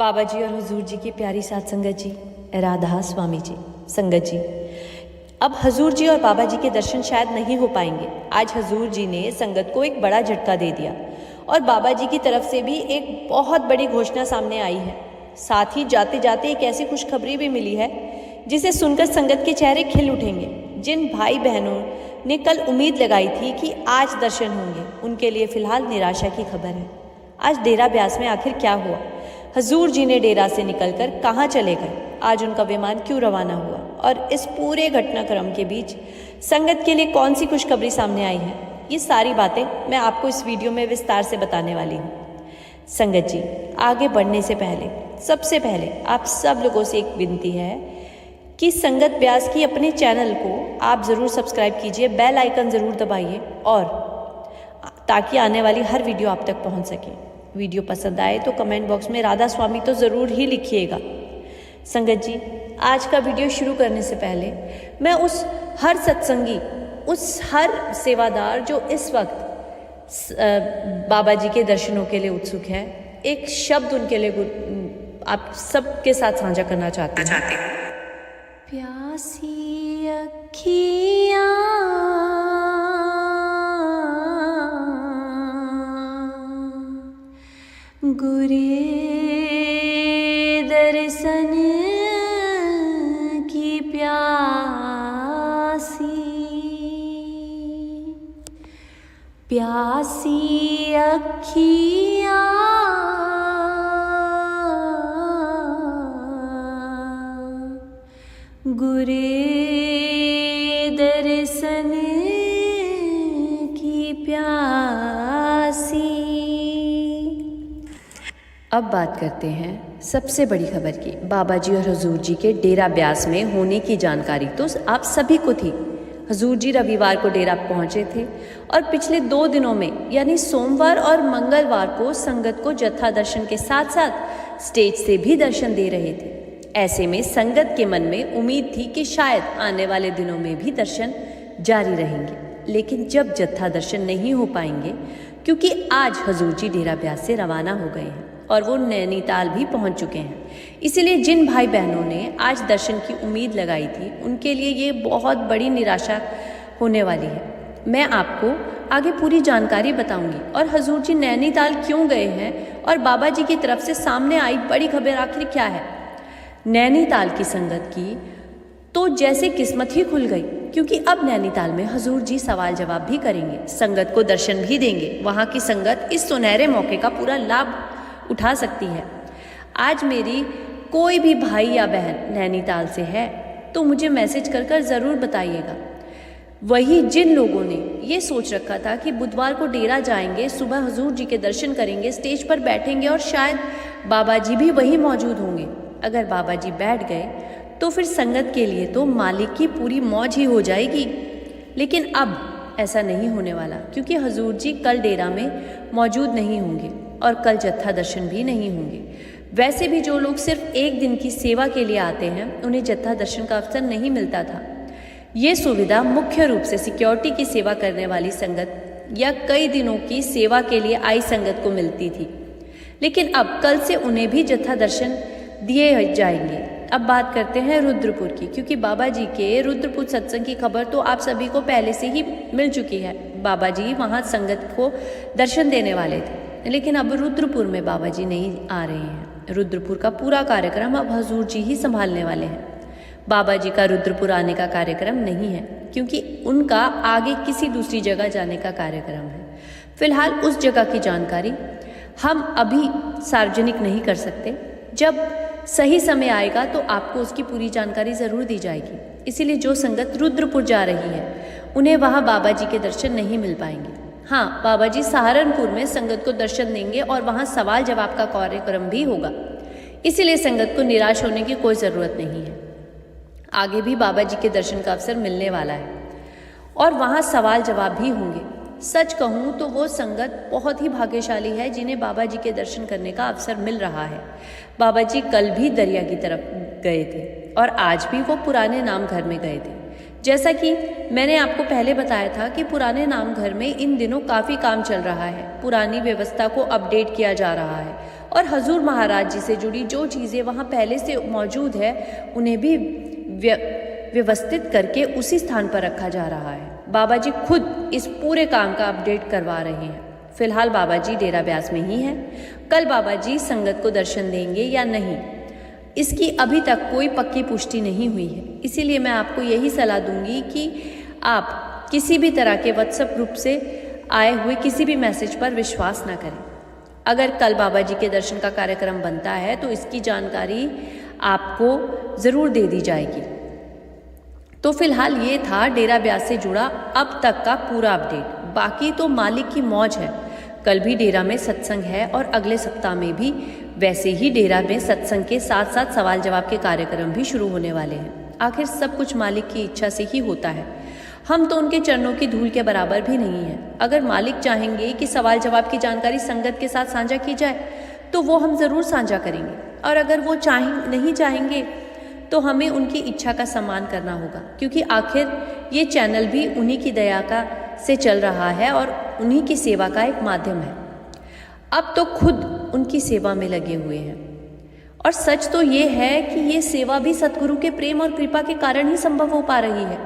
बाबा जी और हुजूर जी की प्यारी साथ संगत जी, राधा स्वामी जी, संगत जी, अब हुजूर जी और बाबा जी के दर्शन शायद नहीं हो पाएंगे। आज हुजूर जी ने संगत को एक बड़ा झटका दे दिया और बाबा जी की तरफ से भी एक बहुत बड़ी घोषणा सामने आई है। साथ ही जाते जाते एक ऐसी खुशखबरी भी मिली है जिसे सुनकर संगत के चेहरे खिल उठेंगे। जिन भाई बहनों ने कल उम्मीद लगाई थी कि आज दर्शन होंगे, उनके लिए फिलहाल निराशा की खबर है। आज डेरा ब्यास में आखिर क्या हुआ? हुजूर जी ने डेरा से निकलकर कहाँ चले गए? आज उनका विमान क्यों रवाना हुआ? और इस पूरे घटनाक्रम के बीच संगत के लिए कौन सी खुशखबरी सामने आई है? ये सारी बातें मैं आपको इस वीडियो में विस्तार से बताने वाली हूँ। संगत जी, आगे बढ़ने से पहले सबसे पहले आप सब लोगों से एक विनती है कि संगत ब्यास की अपने चैनल को आप ज़रूर सब्सक्राइब कीजिए, बेल आइकन ज़रूर दबाइए और ताकि आने वाली हर वीडियो आप तक पहुंच सके। वीडियो पसंद आए तो कमेंट बॉक्स में राधा स्वामी तो ज़रूर ही लिखिएगा। संगत जी, आज का वीडियो शुरू करने से पहले मैं उस हर सत्संगी, उस हर सेवादार जो इस वक्त बाबा जी के दर्शनों के लिए उत्सुक है, एक शब्द उनके लिए आप सबके साथ साझा करना चाहती हूँ। प्यासी अखियाँ गुरे दर्शन की प्यासी अखियाँ गुरे दर्शन की प्यासी। अब बात करते हैं सबसे बड़ी खबर की। बाबा जी और हुजूर जी के डेरा ब्यास में होने की जानकारी तो आप सभी को थी। हुजूर जी रविवार को डेरा पहुंचे थे और पिछले 2 दिनों में यानी सोमवार और मंगलवार को संगत को जत्था दर्शन के साथ साथ स्टेज से भी दर्शन दे रहे थे। ऐसे में संगत के मन में उम्मीद थी कि शायद आने वाले दिनों में भी दर्शन जारी रहेंगे, लेकिन जब जत्था दर्शन नहीं हो पाएंगे क्योंकि आज हुजूर जी डेरा ब्यास से रवाना हो गए हैं और वो नैनीताल भी पहुंच चुके हैं। इसीलिए जिन भाई बहनों ने आज दर्शन की उम्मीद लगाई थी, उनके लिए ये बहुत बड़ी निराशा होने वाली है। मैं आपको आगे पूरी जानकारी बताऊंगी और हुजूर जी नैनीताल क्यों गए हैं और बाबा जी की तरफ से सामने आई बड़ी खबर आखिर क्या है। नैनीताल की संगत की तो जैसे किस्मत ही खुल गई, क्योंकि अब नैनीताल में हुजूर जी सवाल जवाब भी करेंगे, संगत को दर्शन भी देंगे। वहाँ की संगत इस सुनहरे मौके का पूरा लाभ उठा सकती है। आज मेरी कोई भी भाई या बहन नैनीताल से है तो मुझे मैसेज कर ज़रूर बताइएगा। वही जिन लोगों ने ये सोच रखा था कि बुधवार को डेरा जाएंगे, सुबह हुजूर जी के दर्शन करेंगे, स्टेज पर बैठेंगे और शायद बाबा जी भी वहीं मौजूद होंगे। अगर बाबा जी बैठ गए तो फिर संगत के लिए तो मालिक की पूरी मौज ही हो जाएगी। लेकिन अब ऐसा नहीं होने वाला, क्योंकि हुजूर जी कल डेरा में मौजूद नहीं होंगे और कल जत्था दर्शन भी नहीं होंगे। वैसे भी जो लोग सिर्फ 1 दिन की सेवा के लिए आते हैं, उन्हें जत्था दर्शन का अवसर नहीं मिलता था। ये सुविधा मुख्य रूप से सिक्योरिटी की सेवा करने वाली संगत या कई दिनों की सेवा के लिए आई संगत को मिलती थी, लेकिन अब कल से उन्हें भी जत्था दर्शन दिए जाएंगे। अब बात करते हैं रुद्रपुर की, क्योंकि बाबा जी के रुद्रपुर सत्संग की खबर तो आप सभी को पहले से ही मिल चुकी है। बाबा जी वहाँ संगत को दर्शन देने वाले थे, लेकिन अब रुद्रपुर में बाबा जी नहीं आ रहे हैं। रुद्रपुर का पूरा कार्यक्रम अब हुजूर जी ही संभालने वाले हैं। बाबा जी का रुद्रपुर आने का कार्यक्रम नहीं है, क्योंकि उनका आगे किसी दूसरी जगह जाने का कार्यक्रम है। फिलहाल उस जगह की जानकारी हम अभी सार्वजनिक नहीं कर सकते। जब सही समय आएगा तो आपको उसकी पूरी जानकारी ज़रूर दी जाएगी। इसीलिए जो संगत रुद्रपुर जा रही है, उन्हें वहाँ बाबा जी के दर्शन नहीं मिल पाएंगे। हाँ, बाबा जी सहारनपुर में संगत को दर्शन देंगे और वहाँ सवाल जवाब का कार्यक्रम भी होगा। इसीलिए संगत को निराश होने की कोई ज़रूरत नहीं है। आगे भी बाबा जी के दर्शन का अवसर मिलने वाला है और वहाँ सवाल जवाब भी होंगे। सच कहूँ तो वो संगत बहुत ही भाग्यशाली है जिन्हें बाबा जी के दर्शन करने का अवसर मिल रहा है। बाबा जी कल भी दरिया की तरफ गए थे और आज भी वो पुराने नाम घर में गए थे। जैसा कि मैंने आपको पहले बताया था कि पुराने नाम घर में इन दिनों काफ़ी काम चल रहा है। पुरानी व्यवस्था को अपडेट किया जा रहा है और हजूर महाराज जी से जुड़ी जो चीज़ें वहाँ पहले से मौजूद है उन्हें भी व्यवस्थित करके उसी स्थान पर रखा जा रहा है। बाबा जी खुद इस पूरे काम का अपडेट करवा रहे हैं। फिलहाल बाबा जी डेरा ब्यास में ही हैं। कल बाबा जी संगत को दर्शन देंगे या नहीं, इसकी अभी तक कोई पक्की पुष्टि नहीं हुई है। इसीलिए मैं आपको यही सलाह दूंगी कि आप किसी भी तरह के व्हाट्सएप ग्रुप से आए हुए किसी भी मैसेज पर विश्वास ना करें। अगर कल बाबा जी के दर्शन का कार्यक्रम बनता है तो इसकी जानकारी आपको ज़रूर दे दी जाएगी। तो फिलहाल ये था डेरा ब्यास से जुड़ा अब तक का पूरा अपडेट। बाकी तो मालिक की मौज है। कल भी डेरा में सत्संग है और अगले सप्ताह में भी वैसे ही डेरा में सत्संग के साथ साथ सवाल जवाब के कार्यक्रम भी शुरू होने वाले हैं। आखिर सब कुछ मालिक की इच्छा से ही होता है। हम तो उनके चरणों की धूल के बराबर भी नहीं है। अगर मालिक चाहेंगे कि सवाल जवाब की जानकारी संगत के साथ साझा की जाए तो वो हम ज़रूर साझा करेंगे, और अगर वो नहीं चाहेंगे तो हमें उनकी इच्छा का सम्मान करना होगा, क्योंकि आखिर ये चैनल भी उन्हीं की दया का से चल रहा है और उन्हीं की सेवा का एक माध्यम है। अब तो खुद उनकी सेवा में लगे हुए हैं, और सच तो ये है कि ये सेवा भी सद्गुरु के प्रेम और कृपा के कारण ही संभव हो पा रही है।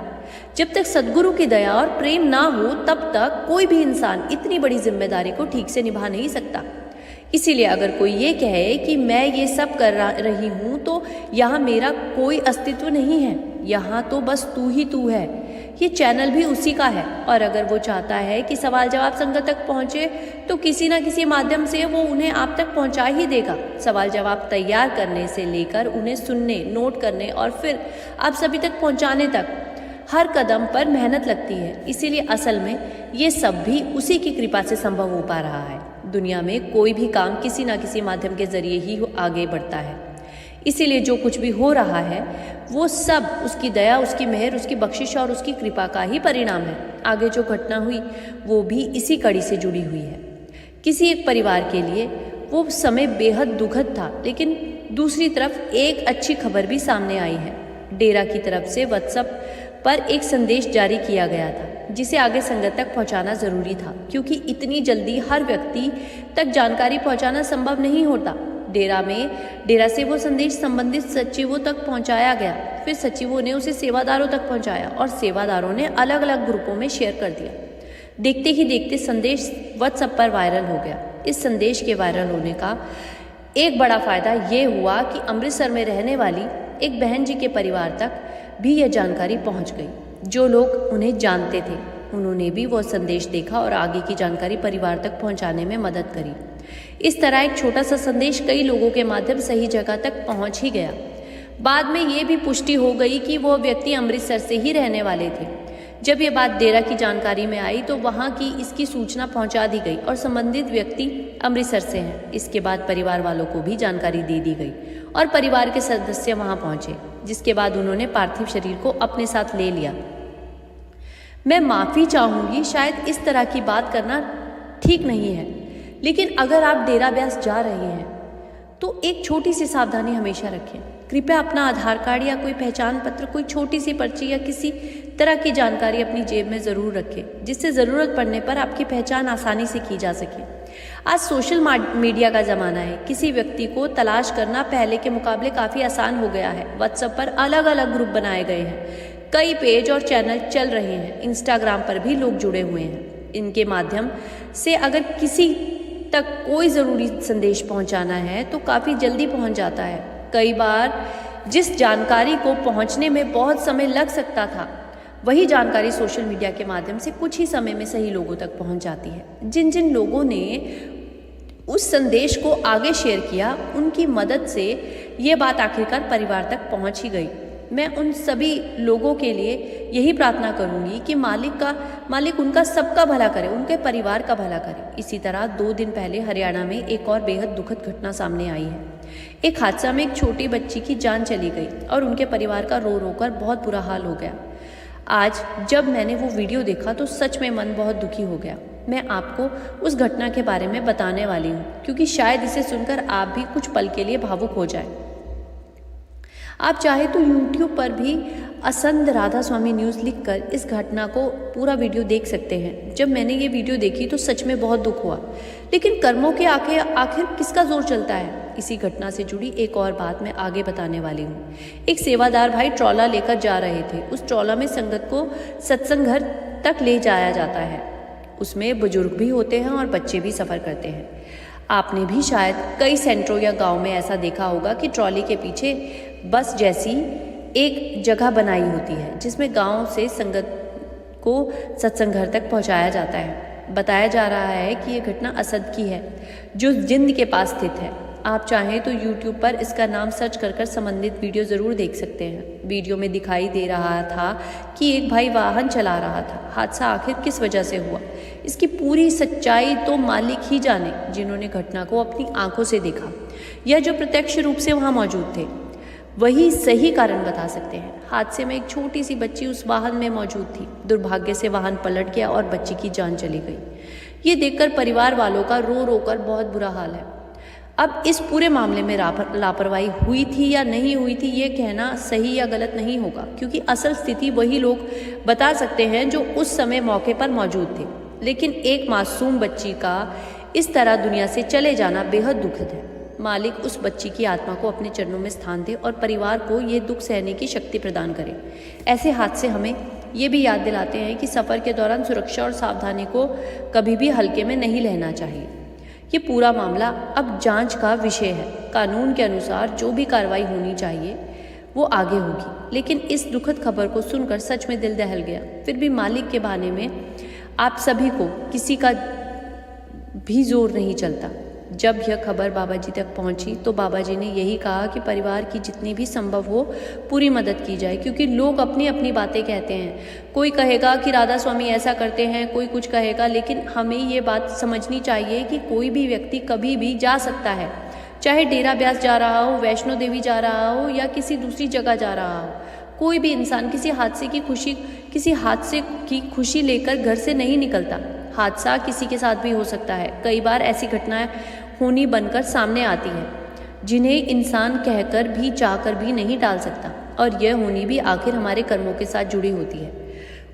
जब तक सद्गुरु की दया और प्रेम ना हो तब तक कोई भी इंसान इतनी बड़ी जिम्मेदारी को ठीक से निभा नहीं सकता। इसीलिए अगर कोई ये कहे कि मैं ये सब कर रही हूँ तो यहाँ मेरा कोई अस्तित्व नहीं है, यहाँ तो बस तू ही तू है, ये चैनल भी उसी का है। और अगर वो चाहता है कि सवाल जवाब संगत तक पहुँचे तो किसी ना किसी माध्यम से वो उन्हें आप तक पहुँचा ही देगा। सवाल जवाब तैयार करने से लेकर उन्हें सुनने, नोट करने और फिर आप सभी तक पहुँचाने तक हर कदम पर मेहनत लगती है। इसीलिए असल में ये सब भी उसी की कृपा से संभव हो पा रहा है। दुनिया में कोई भी काम किसी ना किसी माध्यम के जरिए ही आगे बढ़ता है। इसीलिए जो कुछ भी हो रहा है वो सब उसकी दया, उसकी मेहर, उसकी बख्शिश और उसकी कृपा का ही परिणाम है। आगे जो घटना हुई वो भी इसी कड़ी से जुड़ी हुई है। किसी एक परिवार के लिए वो समय बेहद दुखद था, लेकिन दूसरी तरफ एक अच्छी खबर भी सामने आई है। डेरा की तरफ से व्हाट्सएप पर एक संदेश जारी किया गया था जिसे आगे संगत तक पहुंचाना ज़रूरी था, क्योंकि इतनी जल्दी हर व्यक्ति तक जानकारी पहुंचाना संभव नहीं होता। डेरा से वो संदेश संबंधित सचिवों तक पहुंचाया गया, फिर सचिवों ने उसे सेवादारों तक पहुंचाया और सेवादारों ने अलग अलग ग्रुपों में शेयर कर दिया। देखते ही देखते संदेश व्हाट्सएप पर वायरल हो गया। इस संदेश के वायरल होने का एक बड़ा फ़ायदा ये हुआ कि अमृतसर में रहने वाली एक बहन जी के परिवार तक भी यह जानकारी पहुंच गई। जो लोग उन्हें जानते थे उन्होंने भी वो संदेश देखा और आगे की जानकारी परिवार तक पहुंचाने में मदद करी। इस तरह एक छोटा सा संदेश कई लोगों के माध्यम सही जगह तक पहुंच ही गया। बाद में ये भी पुष्टि हो गई कि वो व्यक्ति अमृतसर से ही रहने वाले थे। जब ये बात डेरा की जानकारी में आई तो वहाँ की इसकी सूचना पहुँचा दी गई और संबंधित व्यक्ति अमृतसर से हैं। इसके बाद परिवार वालों को भी जानकारी दे दी गई और परिवार के सदस्य वहाँ पहुँचे, जिसके बाद उन्होंने पार्थिव शरीर को अपने साथ ले लिया। मैं माफ़ी चाहूँगी, शायद इस तरह की बात करना ठीक नहीं है, लेकिन अगर आप डेरा ब्यास जा रहे हैं तो एक छोटी सी सावधानी हमेशा रखें। कृपया अपना आधार कार्ड या कोई पहचान पत्र, कोई छोटी सी पर्ची या किसी तरह की जानकारी अपनी जेब में ज़रूर रखें, जिससे ज़रूरत पड़ने पर आपकी पहचान आसानी से की जा सके। आज सोशल मीडिया का ज़माना है। किसी व्यक्ति को तलाश करना पहले के मुकाबले काफ़ी आसान हो गया है। व्हाट्सएप पर अलग अलग ग्रुप बनाए गए हैं, कई पेज और चैनल चल रहे हैं, इंस्टाग्राम पर भी लोग जुड़े हुए हैं। इनके माध्यम से अगर किसी तक कोई ज़रूरी संदेश पहुंचाना है तो काफ़ी जल्दी पहुंच जाता है। कई बार जिस जानकारी को पहुंचने में बहुत समय लग सकता था, वही जानकारी सोशल मीडिया के माध्यम से कुछ ही समय में सही लोगों तक पहुंच जाती है। जिन जिन लोगों ने उस संदेश को आगे शेयर किया, उनकी मदद से ये बात आखिरकार परिवार तक पहुंच ही गई। मैं उन सभी लोगों के लिए यही प्रार्थना करूंगी कि मालिक उनका सबका भला करे, उनके परिवार का भला करे। इसी तरह 2 दिन पहले हरियाणा में एक और बेहद दुखद घटना सामने आई है। एक हादसा में एक छोटी बच्ची की जान चली गई और उनके परिवार का रो रो कर बहुत बुरा हाल हो गया। आज जब मैंने वो वीडियो देखा तो सच में मन बहुत दुखी हो गया। मैं आपको उस घटना के बारे में बताने वाली हूँ, क्योंकि शायद इसे सुनकर आप भी कुछ पल के लिए भावुक हो जाए। आप चाहे तो YouTube पर भी असंध राधा स्वामी न्यूज़ लिखकर इस घटना को पूरा वीडियो देख सकते हैं। जब मैंने ये वीडियो देखी तो सच में बहुत दुख हुआ, लेकिन कर्मों के आखिर किसका जोर चलता है? इसी घटना से जुड़ी एक और बात मैं आगे बताने वाली हूँ। एक सेवादार भाई ट्रॉला लेकर जा रहे थे। उस ट्रॉला में संगत को सत्संग घर तक ले जाया जाता है। उसमें बुजुर्ग भी होते हैं और बच्चे भी सफ़र करते हैं। आपने भी शायद कई सेंटरों या गांव में ऐसा देखा होगा कि ट्रॉली के पीछे बस जैसी एक जगह बनाई होती है जिसमें गांव से संगत को सत्संग घर तक पहुंचाया जाता है। बताया जा रहा है कि ये घटना असद की है जो जिंद के पास स्थित है। आप चाहें तो YouTube पर इसका नाम सर्च कर संबंधित वीडियो ज़रूर देख सकते हैं। वीडियो में दिखाई दे रहा था कि एक भाई वाहन चला रहा था। हादसा आखिर किस वजह से हुआ, इसकी पूरी सच्चाई तो मालिक ही जाने, जिन्होंने घटना को अपनी आंखों से देखा या जो प्रत्यक्ष रूप से वहाँ मौजूद थे, वही सही कारण बता सकते हैं। हादसे में एक छोटी सी बच्ची उस वाहन में मौजूद थी। दुर्भाग्य से वाहन पलट गया और बच्ची की जान चली गई। ये देखकर परिवार वालों का रो रो कर बहुत बुरा हाल है। अब इस पूरे मामले में लापरवाही हुई थी या नहीं हुई थी, ये कहना सही या गलत नहीं होगा, क्योंकि असल स्थिति वही लोग बता सकते हैं जो उस समय मौके पर मौजूद थे। लेकिन एक मासूम बच्ची का इस तरह दुनिया से चले जाना बेहद दुखद है। मालिक उस बच्ची की आत्मा को अपने चरणों में स्थान दे और परिवार को ये दुख सहने की शक्ति प्रदान करे। ऐसे हादसे हमें ये भी याद दिलाते हैं कि सफ़र के दौरान सुरक्षा और सावधानी को कभी भी हल्के में नहीं लेना चाहिए। ये पूरा मामला अब जांच का विषय है। कानून के अनुसार जो भी कार्रवाई होनी चाहिए वो आगे होगी। लेकिन इस दुखद खबर को सुनकर सच में दिल दहल गया। फिर भी मालिक के बहाने में आप सभी को किसी का भी जोर नहीं चलता। जब यह खबर बाबा जी तक पहुंची तो बाबा जी ने यही कहा कि परिवार की जितनी भी संभव हो पूरी मदद की जाए, क्योंकि लोग अपनी अपनी बातें कहते हैं। कोई कहेगा कि राधा स्वामी ऐसा करते हैं, कोई कुछ कहेगा, लेकिन हमें ये बात समझनी चाहिए कि कोई भी व्यक्ति कभी भी जा सकता है, चाहे डेरा ब्यास जा रहा हो, वैष्णो देवी जा रहा हो या किसी दूसरी जगह जा रहा हो। कोई भी इंसान किसी हादसे की खुशी लेकर घर से नहीं निकलता। हादसा किसी के साथ भी हो सकता है। कई बार ऐसी घटनाएं होनी बनकर सामने आती है जिन्हें इंसान कहकर भी चाहकर भी नहीं टाल सकता, और यह होनी भी आखिर हमारे कर्मों के साथ जुड़ी होती है।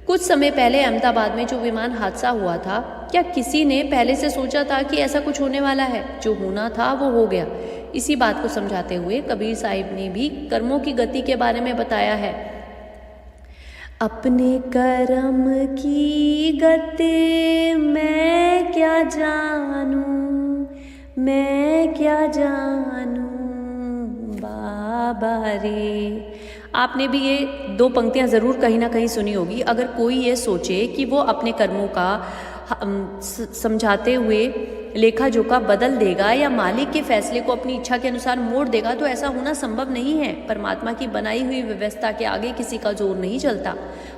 कुछ समय पहले अहमदाबाद में जो विमान हादसा हुआ था, क्या किसी ने पहले से सोचा था कि ऐसा कुछ होने वाला है? जो होना था वो हो गया। इसी बात को समझाते हुए कबीर साहिब ने भी कर्मों की गति के बारे में बताया है। अपने कर्म की गति मैं क्या जानूं बाबा रे। आपने भी ये दो पंक्तियां ज़रूर कहीं ना कहीं सुनी होगी। अगर कोई ये सोचे कि वो अपने कर्मों का समझाते हुए लेखा जोखा बदल देगा या मालिक के फैसले को अपनी इच्छा के अनुसार मोड़ देगा, तो ऐसा होना संभव नहीं है। परमात्मा की बनाई हुई व्यवस्था के आगे किसी का जोर नहीं चलता।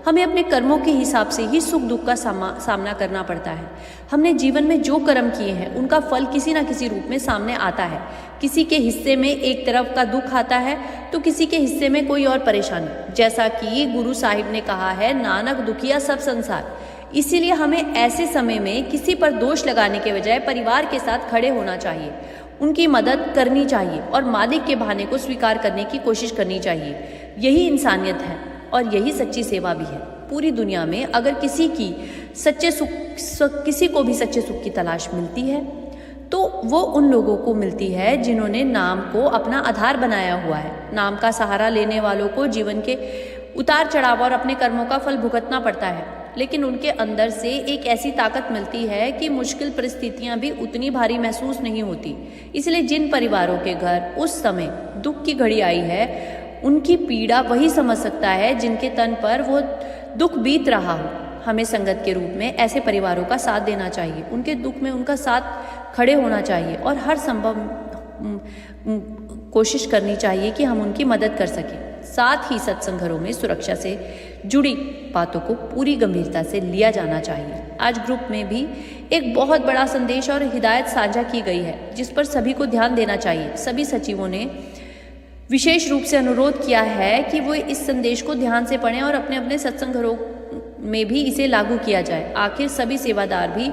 हमें अपने कर्मों के हिसाब से ही सुख दुख का सामना करना पड़ता है। हमने जीवन में जो कर्म किए हैं उनका फल किसी न किसी रूप में सामने आता है। किसी के हिस्से में एक तरफ का दुख आता है तो किसी के हिस्से में कोई और परेशानी। जैसा कि गुरु साहिब ने कहा है, नानक दुखिया सब संसार। इसीलिए हमें ऐसे समय में किसी पर दोष लगाने के बजाय परिवार के साथ खड़े होना चाहिए, उनकी मदद करनी चाहिए और मालिक के बहाने को स्वीकार करने की कोशिश करनी चाहिए। यही इंसानियत है और यही सच्ची सेवा भी है। पूरी दुनिया में अगर किसी को भी सच्चे सुख की तलाश मिलती है तो वो उन लोगों को मिलती है जिन्होंने नाम को अपना आधार बनाया हुआ है। नाम का सहारा लेने वालों को जीवन के उतार चढ़ाव और अपने कर्मों का फल भुगतना पड़ता है, लेकिन उनके अंदर से एक ऐसी ताकत मिलती है कि मुश्किल परिस्थितियां भी उतनी भारी महसूस नहीं होती। इसलिए जिन परिवारों के घर उस समय दुख की घड़ी आई है, उनकी पीड़ा वही समझ सकता है जिनके तन पर वो दुख बीत रहा हो। हमें संगत के रूप में ऐसे परिवारों का साथ देना चाहिए, उनके दुख में उनका साथ खड़े होना चाहिए और हर संभव कोशिश करनी चाहिए कि हम उनकी मदद कर सकें। साथ ही सत्संग घरों में सुरक्षा से जुड़ी बातों को पूरी गंभीरता से लिया जाना चाहिए। आज ग्रुप में भी एक बहुत बड़ा संदेश और हिदायत साझा की गई है जिस पर सभी को ध्यान देना चाहिए। सभी सचिवों ने विशेष रूप से अनुरोध किया है कि वो इस संदेश को ध्यान से पढ़ें और अपने अपने सत्संग घरों में भी इसे लागू किया जाए। आखिर सभी सेवादार भी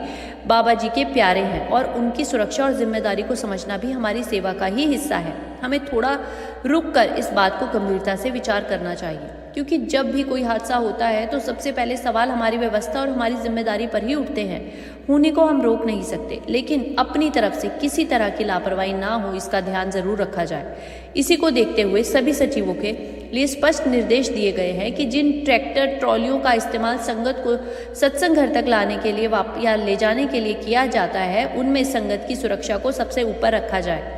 बाबा जी के प्यारे हैं और उनकी सुरक्षा और जिम्मेदारी को समझना भी हमारी सेवा का ही हिस्सा है। हमें थोड़ा रुक कर इस बात को गंभीरता से विचार करना चाहिए, क्योंकि जब भी कोई हादसा होता है तो सबसे पहले सवाल हमारी व्यवस्था और हमारी जिम्मेदारी पर ही उठते हैं। होने को हम रोक नहीं सकते, लेकिन अपनी तरफ से किसी तरह की लापरवाही ना हो इसका ध्यान जरूर रखा जाए। इसी को देखते हुए सभी सचिवों के लिए स्पष्ट निर्देश दिए गए हैं कि जिन ट्रैक्टर ट्रॉलियों का इस्तेमाल संगत को सत्संग घर तक लाने के लिए या ले जाने के लिए किया जाता है, उनमें संगत की सुरक्षा को सबसे ऊपर रखा जाए।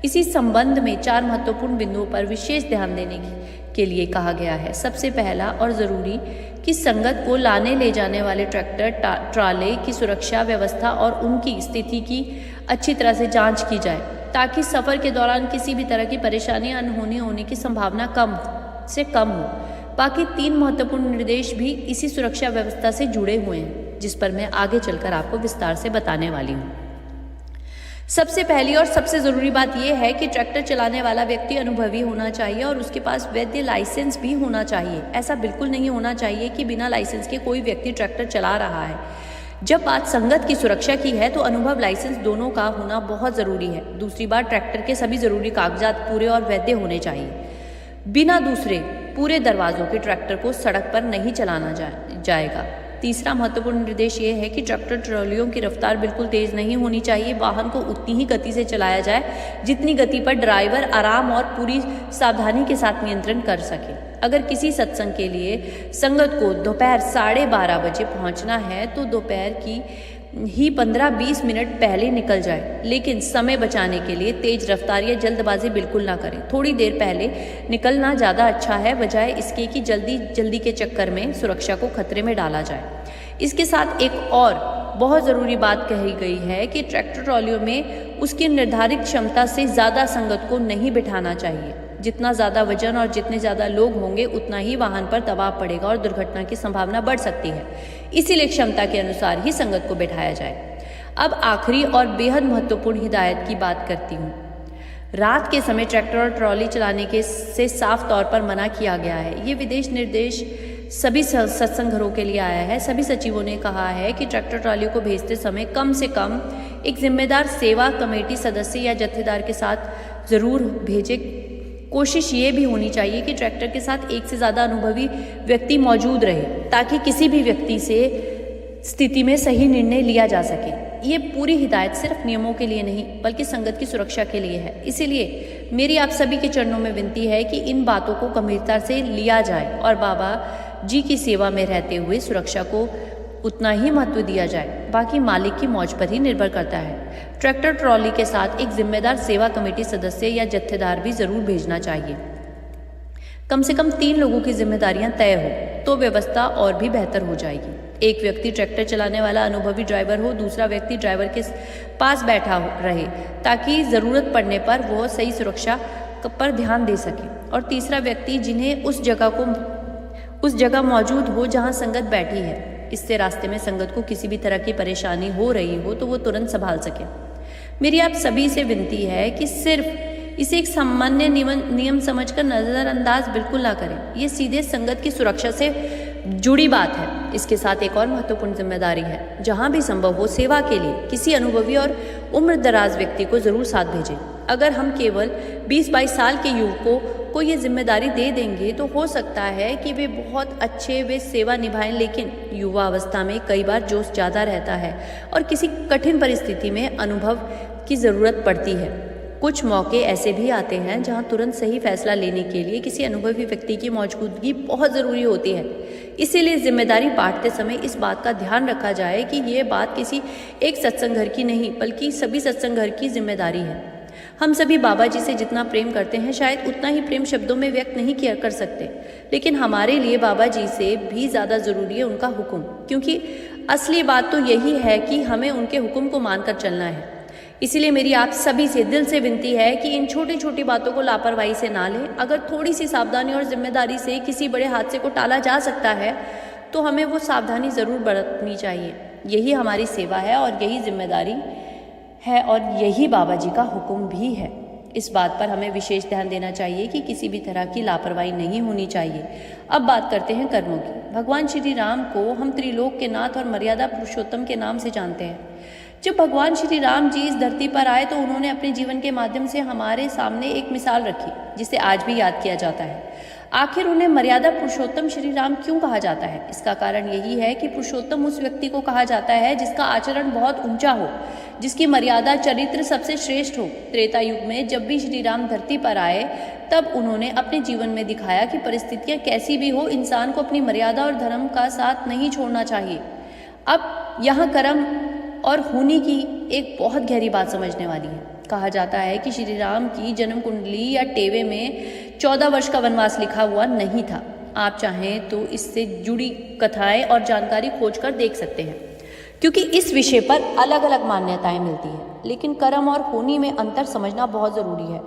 इसी संबंध में 4 महत्वपूर्ण बिंदुओं पर विशेष ध्यान देने के लिए कहा गया है। सबसे पहला और ज़रूरी कि संगत को लाने ले जाने वाले ट्रैक्टर ट्राले की सुरक्षा व्यवस्था और उनकी स्थिति की अच्छी तरह से जांच की जाए, ताकि सफ़र के दौरान किसी भी तरह की परेशानी अनहोनी होने की संभावना कम से कम हो। बाकी 3 महत्वपूर्ण निर्देश भी इसी सुरक्षा व्यवस्था से जुड़े हुए हैं, जिस पर मैं आगे चलकर आपको विस्तार से बताने वाली हूँ। सबसे पहली और सबसे ज़रूरी बात यह है कि ट्रैक्टर चलाने वाला व्यक्ति अनुभवी होना चाहिए और उसके पास वैध लाइसेंस भी होना चाहिए। ऐसा बिल्कुल नहीं होना चाहिए कि बिना लाइसेंस के कोई व्यक्ति ट्रैक्टर चला रहा है। जब बात संगत की सुरक्षा की है तो अनुभव लाइसेंस दोनों का होना बहुत ज़रूरी है। दूसरी बात, ट्रैक्टर के सभी ज़रूरी कागजात पूरे और वैध होने चाहिए। बिना दूसरे पूरे दरवाजों के ट्रैक्टर को सड़क पर नहीं चलाना जाएगा। तीसरा महत्वपूर्ण निर्देश ये है कि ट्रैक्टर ट्रॉलियों की रफ्तार बिल्कुल तेज़ नहीं होनी चाहिए। वाहन को उतनी ही गति से चलाया जाए जितनी गति पर ड्राइवर आराम और पूरी सावधानी के साथ नियंत्रण कर सके। अगर किसी सत्संग के लिए संगत को दोपहर 12:30 बजे पहुंचना है तो दोपहर की ही 15-20 मिनट पहले निकल जाए, लेकिन समय बचाने के लिए तेज रफ्तार या जल्दबाजी बिल्कुल ना करें। थोड़ी देर पहले निकलना ज़्यादा अच्छा है, बजाय इसके कि जल्दी के चक्कर में सुरक्षा को खतरे में डाला जाए। इसके साथ एक और बहुत ज़रूरी बात कही गई है कि ट्रैक्टर ट्रॉलियों में उसकी निर्धारित क्षमता से ज़्यादा संगत को नहीं बिठाना चाहिए। जितना ज़्यादा वजन और जितने ज़्यादा लोग होंगे उतना ही वाहन पर दबाव पड़ेगा और दुर्घटना की संभावना बढ़ सकती है। इसीलिए क्षमता के अनुसार ही संगत को बिठाया जाए। अब आखिरी और बेहद महत्वपूर्ण हिदायत की बात करती हूँ। रात के समय ट्रैक्टर और ट्रॉली चलाने से साफ तौर पर मना किया गया है। ये विदेश निर्देश सभी सत्संग घरों के लिए आया है। सभी सचिवों ने कहा है कि ट्रैक्टर ट्रॉलियों को भेजते समय कम से कम एक जिम्मेदार सेवा कमेटी सदस्य या जत्थेदार के साथ ज़रूर भेजे। कोशिश ये भी होनी चाहिए कि ट्रैक्टर के साथ एक से ज़्यादा अनुभवी व्यक्ति मौजूद रहे, ताकि किसी भी व्यक्ति से स्थिति में सही निर्णय लिया जा सके। ये पूरी हिदायत सिर्फ नियमों के लिए नहीं बल्कि संगत की सुरक्षा के लिए है। इसीलिए मेरी आप सभी के चरणों में विनती है कि इन बातों को गंभीरता से लिया जाए और बाबा जी की सेवा में रहते हुए सुरक्षा को उतना ही महत्व दिया जाए। बाकी मालिक की मौज पर ही निर्भर करता है। ट्रैक्टर ट्रॉली के साथ एक जिम्मेदार सेवा कमेटी सदस्य या जत्थेदार भी जरूर भेजना चाहिए। कम से कम 3 लोगों की जिम्मेदारियां तय हो तो व्यवस्था और भी बेहतर हो जाएगी। एक व्यक्ति ट्रैक्टर चलाने वाला अनुभवी ड्राइवर हो, दूसरा व्यक्ति ड्राइवर के पास बैठा रहे ताकि ज़रूरत पड़ने पर वह सही सुरक्षा पर ध्यान दे सके, और तीसरा व्यक्ति जिन्हें उस जगह मौजूद हो जहां संगत बैठी है। इससे रास्ते में संगत को किसी भी तरह की परेशानी हो रही हो तो वो तुरंत संभाल सके। मेरी आप सभी से विनती है कि सिर्फ इसे एक सामान्य नियम समझकर नज़रअंदाज बिल्कुल ना करें। ये सीधे संगत की सुरक्षा से जुड़ी बात है। इसके साथ एक और महत्वपूर्ण जिम्मेदारी है, जहाँ भी संभव हो सेवा के लिए किसी अनुभवी और उम्र दराज व्यक्ति को ज़रूर साथ भेजें। अगर हम केवल 20-22 साल के युवकों को ये जिम्मेदारी दे देंगे तो हो सकता है कि वे सेवा निभाएं, लेकिन युवा अवस्था में कई बार जोश ज़्यादा रहता है और किसी कठिन परिस्थिति में अनुभव की ज़रूरत पड़ती है। कुछ मौके ऐसे भी आते हैं जहां तुरंत सही फैसला लेने के लिए किसी अनुभवी व्यक्ति की मौजूदगी बहुत ज़रूरी होती है। इसीलिए जिम्मेदारी बांटते समय इस बात का ध्यान रखा जाए कि ये बात किसी एक सत्संग घर की नहीं बल्कि सभी सत्संग घर की जिम्मेदारी है। हम सभी बाबा जी से जितना प्रेम करते हैं शायद उतना ही प्रेम शब्दों में व्यक्त नहीं किया कर सकते, लेकिन हमारे लिए बाबा जी से भी ज़्यादा ज़रूरी है उनका हुक्म, क्योंकि असली बात तो यही है कि हमें उनके हुक्म को मानकर चलना है। इसीलिए मेरी आप सभी से दिल से विनती है कि इन छोटी छोटी बातों को लापरवाही से ना लें। अगर थोड़ी सी सावधानी और जिम्मेदारी से किसी बड़े हादसे को टाला जा सकता है तो हमें वो सावधानी ज़रूर बरतनी चाहिए। यही हमारी सेवा है और यही जिम्मेदारी है और यही बाबा जी का हुक्म भी है। इस बात पर हमें विशेष ध्यान देना चाहिए कि किसी भी तरह की लापरवाही नहीं होनी चाहिए। अब बात करते हैं कर्मों की। भगवान श्री राम को हम त्रिलोक के नाथ और मर्यादा पुरुषोत्तम के नाम से जानते हैं। जब भगवान श्री राम जी इस धरती पर आए तो उन्होंने अपने जीवन के माध्यम से हमारे सामने एक मिसाल रखी जिसे आज भी याद किया जाता है। आखिर उन्हें मर्यादा पुरुषोत्तम श्री राम क्यों कहा जाता है? इसका कारण यही है कि पुरुषोत्तम उस व्यक्ति को कहा जाता है जिसका आचरण बहुत ऊंचा हो, जिसकी मर्यादा चरित्र सबसे श्रेष्ठ हो। त्रेता युग में जब भी श्री राम धरती पर आए तब उन्होंने अपने जीवन में दिखाया कि परिस्थितियां कैसी भी हो, इंसान को अपनी मर्यादा और धर्म का साथ नहीं छोड़ना चाहिए। अब यहाँ कर्म और होनी की एक बहुत गहरी बात समझने वाली है। कहा जाता है कि श्री राम की जन्म कुंडली या टेवे में 14 वर्ष का वनवास लिखा हुआ नहीं था। आप चाहें तो इससे जुड़ी कथाएं और जानकारी खोजकर देख सकते हैं, क्योंकि इस विषय पर अलग अलग मान्यताएं मिलती हैं। लेकिन कर्म और होनी में अंतर समझना बहुत ज़रूरी है।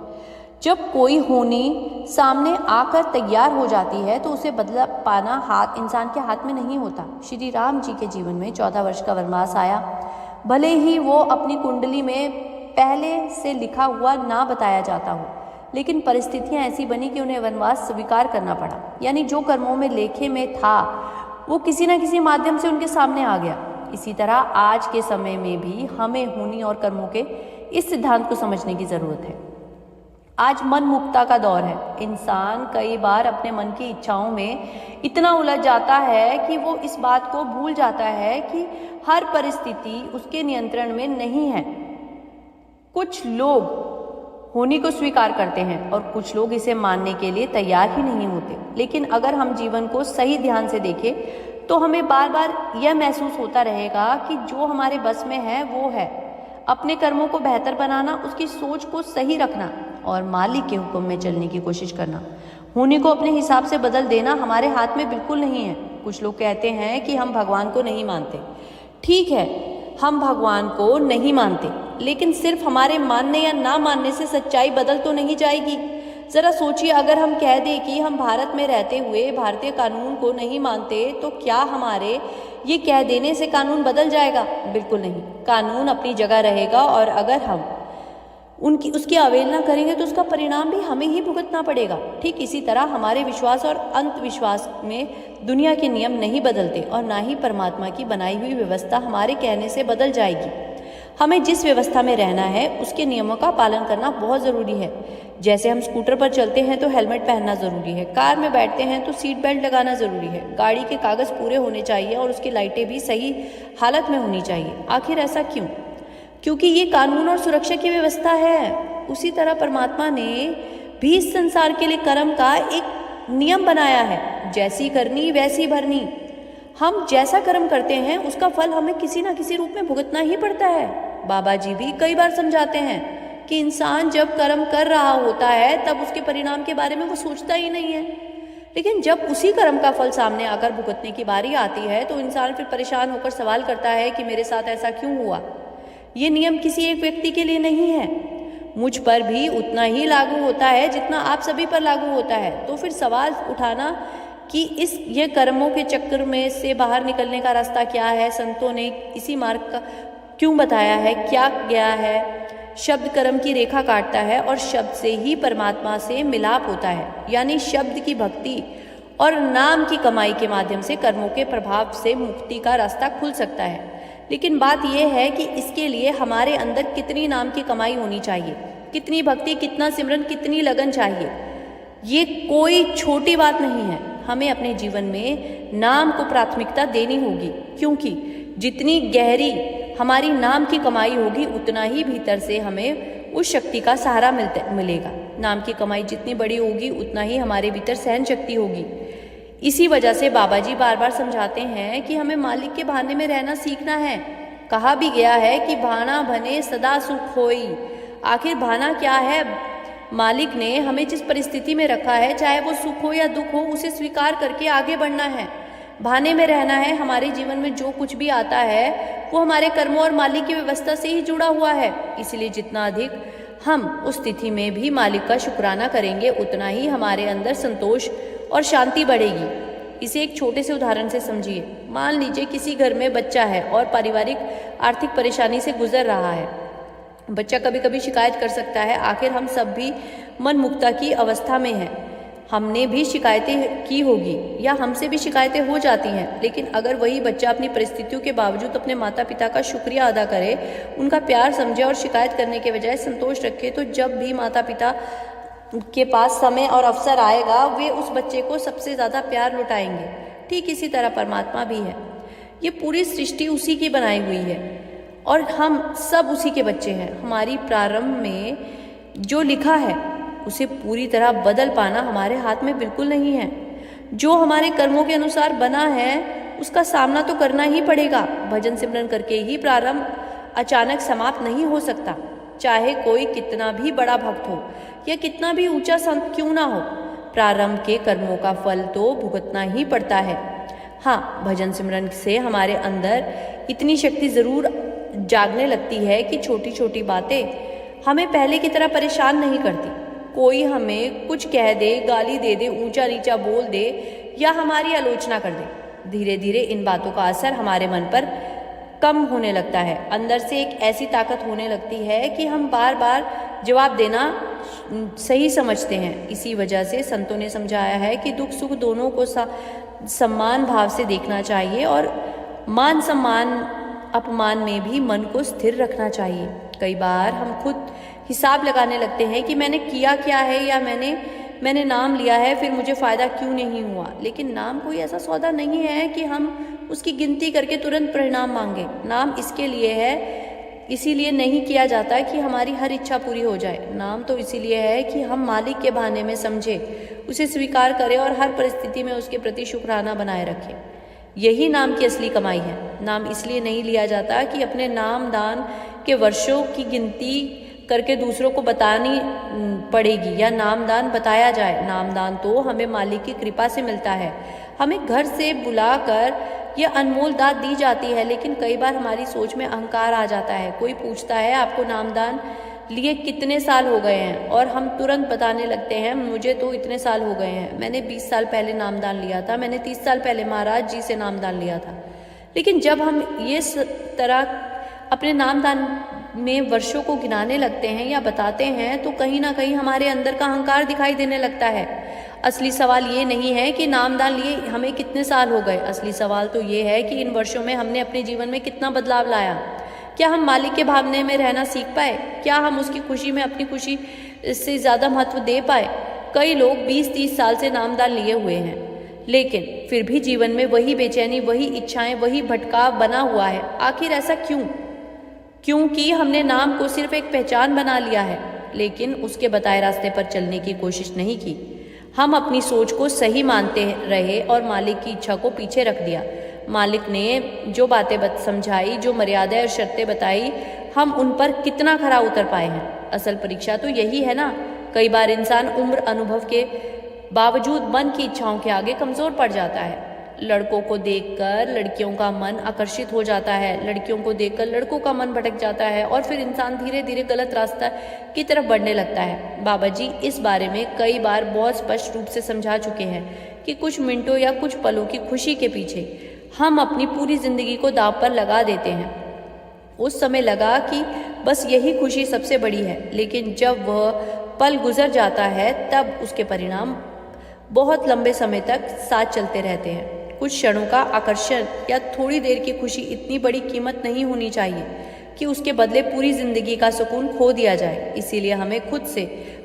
जब कोई होनी सामने आकर तैयार हो जाती है तो उसे बदला पाना इंसान के हाथ में नहीं होता। श्री राम जी के जीवन में 14 वर्ष का वनवास आया। भले ही वो अपनी कुंडली में पहले से लिखा हुआ ना बताया जाता हो, लेकिन परिस्थितियां ऐसी बनी कि उन्हें वनवास स्वीकार करना पड़ा। यानी जो कर्मों में लेखे में था वो किसी न किसी माध्यम से उनके सामने आ गया। इसी तरह आज के समय में भी हमें होनी और कर्मों के इस सिद्धांत को समझने की जरूरत है। आज मन मुक्ता का दौर है। इंसान कई बार अपने मन की इच्छाओं में इतना उलझ जाता है कि वो इस बात को भूल जाता है कि हर परिस्थिति उसके नियंत्रण में नहीं है। कुछ लोग होनी को स्वीकार करते हैं और कुछ लोग इसे मानने के लिए तैयार ही नहीं होते। लेकिन अगर हम जीवन को सही ध्यान से देखें तो हमें बार बार यह महसूस होता रहेगा कि जो हमारे बस में है वो है अपने कर्मों को बेहतर बनाना, उसकी सोच को सही रखना और मालिक के हुक्म में चलने की कोशिश करना। होनी को अपने हिसाब से बदल देना हमारे हाथ में बिल्कुल नहीं है। कुछ लोग कहते हैं कि हम भगवान को नहीं मानते। ठीक है, हम भगवान को नहीं मानते, लेकिन सिर्फ हमारे मानने या ना मानने से सच्चाई बदल तो नहीं जाएगी। जरा सोचिए, अगर हम कह दें कि हम भारत में रहते हुए भारतीय कानून को नहीं मानते तो क्या हमारे ये कह देने से कानून बदल जाएगा? बिल्कुल नहीं। कानून अपनी जगह रहेगा और अगर हम उसकी अवहेलना करेंगे तो उसका परिणाम भी हमें ही भुगतना पड़ेगा। ठीक इसी तरह हमारे विश्वास और अंधविश्वास में दुनिया के नियम नहीं बदलते और ना ही परमात्मा की बनाई हुई व्यवस्था हमारे कहने से बदल जाएगी। हमें जिस व्यवस्था में रहना है उसके नियमों का पालन करना बहुत ज़रूरी है। जैसे हम स्कूटर पर चलते हैं तो हेलमेट पहनना ज़रूरी है, कार में बैठते हैं तो सीट बेल्ट लगाना ज़रूरी है, गाड़ी के कागज़ पूरे होने चाहिए और उसकी लाइटें भी सही हालत में होनी चाहिए। आखिर ऐसा क्यों? क्योंकि ये कानून और सुरक्षा की व्यवस्था है। उसी तरह परमात्मा ने भी इस संसार के लिए कर्म का एक नियम बनाया है, जैसी करनी वैसी भरनी। हम जैसा कर्म करते हैं उसका फल हमें किसी ना किसी रूप में भुगतना ही पड़ता है। बाबा जी भी कई बार समझाते हैं कि इंसान जब कर्म कर रहा होता है तब उसके परिणाम के बारे में वो सोचता ही नहीं है, लेकिन जब उसी कर्म का फल सामने आकर भुगतने की बारी आती है तो इंसान फिर परेशान होकर सवाल करता है कि मेरे साथ ऐसा क्यों हुआ। ये नियम किसी एक व्यक्ति के लिए नहीं है, मुझ पर भी उतना ही लागू होता है जितना आप सभी पर लागू होता है। तो फिर सवाल उठाना कि ये कर्मों के चक्कर में से बाहर निकलने का रास्ता क्या है, संतों ने इसी मार्ग का क्यों बताया है, क्या गया है। शब्द कर्म की रेखा काटता है और शब्द से ही परमात्मा से मिलाप होता है। यानी शब्द की भक्ति और नाम की कमाई के माध्यम से कर्मों के प्रभाव से मुक्ति का रास्ता खुल सकता है। लेकिन बात यह है कि इसके लिए हमारे अंदर कितनी नाम की कमाई होनी चाहिए, कितनी भक्ति, कितना सिमरन, कितनी लगन चाहिए। ये कोई छोटी बात नहीं है। हमें अपने जीवन में नाम को प्राथमिकता देनी होगी, क्योंकि जितनी गहरी हमारी नाम की कमाई होगी उतना ही भीतर से हमें उस शक्ति का सहारा मिलेगा। नाम की कमाई जितनी बड़ी होगी उतना ही हमारे भीतर सहन शक्ति होगी। इसी वजह से बाबा जी बार बार समझाते हैं कि हमें मालिक के भाने में रहना सीखना है। कहा भी गया है कि भाना भने सदा सुख होई। आखिर भाना क्या है? मालिक ने हमें जिस परिस्थिति में रखा है, चाहे वो सुख हो या दुख हो, उसे स्वीकार करके आगे बढ़ना है, भाने में रहना है। हमारे जीवन में जो कुछ भी आता है वो हमारे कर्मों और मालिक की व्यवस्था से ही जुड़ा हुआ है। इसलिए जितना अधिक हम उस तिथि में भी मालिक का शुक्राना करेंगे उतना ही हमारे अंदर संतोष और शांति बढ़ेगी। इसे एक छोटे से उदाहरण से समझिए। मान लीजिए किसी घर में बच्चा है और पारिवारिक आर्थिक परेशानी से गुजर रहा है। बच्चा कभी कभी शिकायत कर सकता है, आखिर हम सब भी मन मुक्ता की अवस्था में हैं। हमने भी शिकायतें की होगी या हमसे भी शिकायतें हो जाती हैं, लेकिन अगर वही बच्चा अपनी परिस्थितियों के बावजूद अपने माता पिता का शुक्रिया अदा करे, उनका प्यार समझे और शिकायत करने के बजाय संतोष रखे, तो जब भी माता पिता के पास समय और अवसर आएगा वे उस बच्चे को सबसे ज़्यादा प्यार लुटाएंगे। ठीक इसी तरह परमात्मा भी है। ये पूरी सृष्टि उसी की बनाई हुई है और हम सब उसी के बच्चे हैं। हमारी प्रारंभ में जो लिखा है उसे पूरी तरह बदल पाना हमारे हाथ में बिल्कुल नहीं है। जो हमारे कर्मों के अनुसार बना है उसका सामना तो करना ही पड़ेगा। भजन सिमरन करके ही प्रारंभ अचानक समाप्त नहीं हो सकता, चाहे कोई कितना भी बड़ा भक्त हो या कितना भी ऊंचा संत क्यों ना हो। प्रारंभ के कर्मों का फल तो भुगतना ही पड़ता है। हाँ, भजन सिमरन से हमारे अंदर इतनी शक्ति ज़रूर जागने लगती है कि छोटी छोटी बातें हमें पहले की तरह परेशान नहीं करती। कोई हमें कुछ कह दे, गाली दे दे, ऊंचा नीचा बोल दे या हमारी आलोचना कर दे, धीरे धीरे इन बातों का असर हमारे मन पर कम होने लगता है। अंदर से एक ऐसी ताकत होने लगती है कि हम बार बार जवाब देना सही समझते हैं। इसी वजह से संतों ने समझाया है कि दुख सुख दोनों को सम्मान भाव से देखना चाहिए और मान सम्मान अपमान में भी मन को स्थिर रखना चाहिए। कई बार हम खुद हिसाब लगाने लगते हैं कि मैंने किया क्या है या मैंने नाम लिया है, फिर मुझे फ़ायदा क्यों नहीं हुआ। लेकिन नाम कोई ऐसा सौदा नहीं है कि हम उसकी गिनती करके तुरंत परिणाम मांगे। नाम इसके लिए है, इसीलिए नहीं किया जाता कि हमारी हर इच्छा पूरी हो जाए। नाम तो इसीलिए है कि हम मालिक के बहाने में समझे, उसे स्वीकार करें और हर परिस्थिति में उसके प्रति शुक्राना बनाए रखें। यही नाम की असली कमाई है। नाम इसलिए नहीं लिया जाता कि अपने नाम दान के वर्षों की गिनती करके दूसरों को बतानी पड़ेगी या नामदान बताया जाए। नामदान तो हमें मालिक की कृपा से मिलता है। हमें घर से बुलाकर यह अनमोल दात दी जाती है, लेकिन कई बार हमारी सोच में अहंकार आ जाता है। कोई पूछता है आपको नामदान लिए कितने साल हो गए हैं, और हम तुरंत बताने लगते हैं मुझे तो इतने साल हो गए हैं, मैंने 20 साल पहले नामदान लिया था, मैंने 30 साल पहले महाराज जी से नामदान लिया था। लेकिन जब हम ये तरह अपने नामदान में वर्षों को गिनाने लगते हैं या बताते हैं तो कहीं ना कहीं हमारे अंदर का अहंकार दिखाई देने लगता है। असली सवाल ये नहीं है कि नामदान लिए हमें कितने साल हो गए। असली सवाल तो ये है कि इन वर्षों में हमने अपने जीवन में कितना बदलाव लाया। क्या हम मालिक के भावने में रहना सीख पाए? क्या हम उसकी खुशी में अपनी खुशी से ज़्यादा महत्व दे पाए? कई लोग 20-30 साल से नामदान लिए हुए हैं, लेकिन फिर भी जीवन में वही बेचैनी, वही इच्छाएं, वही भटकाव बना हुआ है। आखिर ऐसा क्यों? क्योंकि हमने नाम को सिर्फ एक पहचान बना लिया है, लेकिन उसके बताए रास्ते पर चलने की कोशिश नहीं की। हम अपनी सोच को सही मानते रहे और मालिक की इच्छा को पीछे रख दिया। मालिक ने जो बातें समझाई, जो मर्यादा और शर्तें बताई, हम उन पर कितना खरा उतर पाए हैं। असल परीक्षा तो यही है ना। कई बार इंसान उम्र अनुभव के बावजूद मन की इच्छाओं के आगे कमज़ोर पड़ जाता है। लड़कों को देखकर लड़कियों का मन आकर्षित हो जाता है, लड़कियों को देखकर लड़कों का मन भटक जाता है और फिर इंसान धीरे धीरे गलत रास्ता की तरफ बढ़ने लगता है। बाबा जी इस बारे में कई बार बहुत स्पष्ट रूप से समझा चुके हैं कि कुछ मिनटों या कुछ पलों की खुशी के पीछे हम अपनी पूरी जिंदगी को दांव पर लगा देते हैं। उस समय लगा कि बस यही खुशी सबसे बड़ी है, लेकिन जब वह पल गुजर जाता है तब उसके परिणाम बहुत लंबे समय तक साथ चलते रहते हैं। कुछ क्षणों का आकर्षण या थोड़ी देर की खुशी इतनी बड़ी कीमत नहीं होनी चाहिए कि उसके बदले पूरी जिंदगी का सुकून खो दिया जाए। इसीलिए हमें खुद से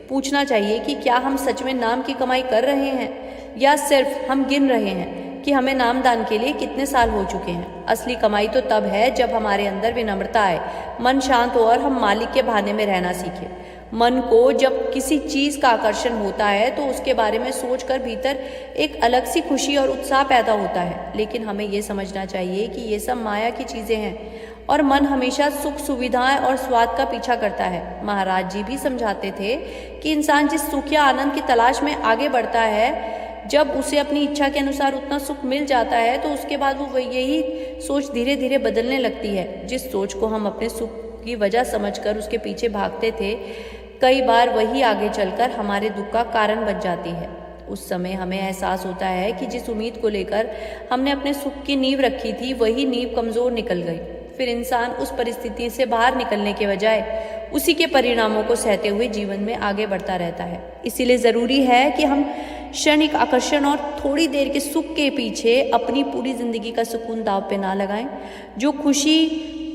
पूछना चाहिए कि क्या हम सच में नाम की कमाई कर रहे हैं या सिर्फ हम गिन रहे हैं कि हमें नामदान के लिए कितने साल हो चुके हैं। असली कमाई तो तब है जब हमारे अंदर विनम्रता आए, मन शांत हो और हम मालिक के बहाने में रहना सीखें। मन को जब किसी चीज़ का आकर्षण होता है तो उसके बारे में सोचकर भीतर एक अलग सी खुशी और उत्साह पैदा होता है। लेकिन हमें ये समझना चाहिए कि ये सब माया की चीज़ें हैं और मन हमेशा सुख सुविधाएं और स्वाद का पीछा करता है। महाराज जी भी समझाते थे कि इंसान जिस सुख या आनंद की तलाश में आगे बढ़ता है, जब उसे अपनी इच्छा के अनुसार उतना सुख मिल जाता है तो उसके बाद वो यही सोच धीरे धीरे बदलने लगती है। जिस सोच को हम अपने सुख की वजह समझकर उसके पीछे भागते थे, कई बार वही आगे चलकर हमारे दुख का कारण बन जाती है। उस समय हमें एहसास होता है कि जिस उम्मीद को लेकर हमने अपने सुख की नींव रखी थी, वही नींव कमज़ोर निकल गई। फिर इंसान उस परिस्थिति से बाहर निकलने के बजाय उसी के परिणामों को सहते हुए जीवन में आगे बढ़ता रहता है। इसीलिए ज़रूरी है कि हम क्षणिक आकर्षण और थोड़ी देर के सुख के पीछे अपनी पूरी ज़िंदगी का सुकून दांव पे ना लगाएं। जो खुशी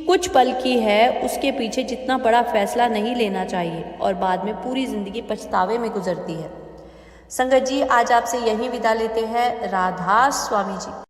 कुछ पल की है उसके पीछे जितना बड़ा फैसला नहीं लेना चाहिए और बाद में पूरी ज़िंदगी पछतावे में गुजरती है। संगत जी, आज आपसे यहीं विदा लेते हैं। राधा स्वामी जी।